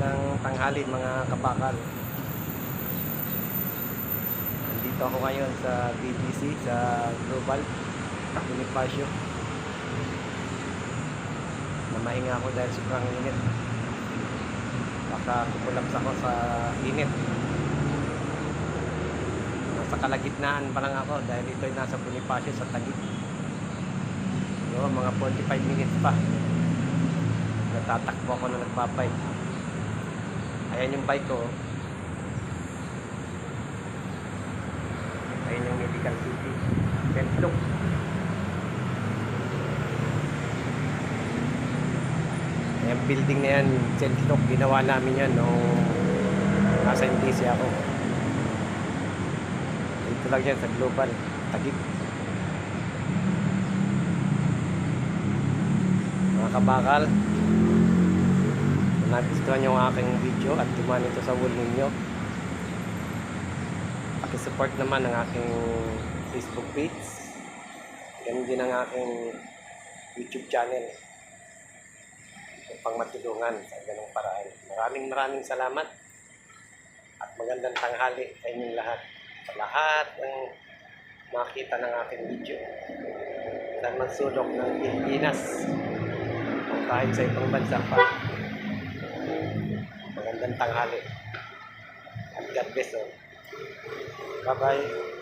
Magandang tanghali mga kabakal. Nandito ako ngayon sa BGC, sa Global Bonifacio. Namahinga ako dahil sobrang init. Baka kumulaps ako sa init. Nasa kalagitnaan pa lang ako dahil ito ay nasa Bonifacio sa Taguig. So, mga 45 minutes pa. Natatakbo ako na nagbabike. Ayan yung bike ko. Ayan yung Medical City. Look. Ayan building na yan, Look. Ginawa namin yan nung nasa MTC ako. Dito lang yan sa Global, Taguig. Mga kabakal, kung nagustuhan yung aking video at dumaan ito sa wall ninyo, pakisupport naman ang aking Facebook page, ganun din ang aking YouTube channel upang matulungan sa ganung paraan. Maraming salamat at magandang tanghali sa inyong lahat, sa lahat ng makita ng aking video saan man sulok ng Pilipinas o kahit sa ibang bansa pa. Magandang tanghali at God bless all. Bye bye.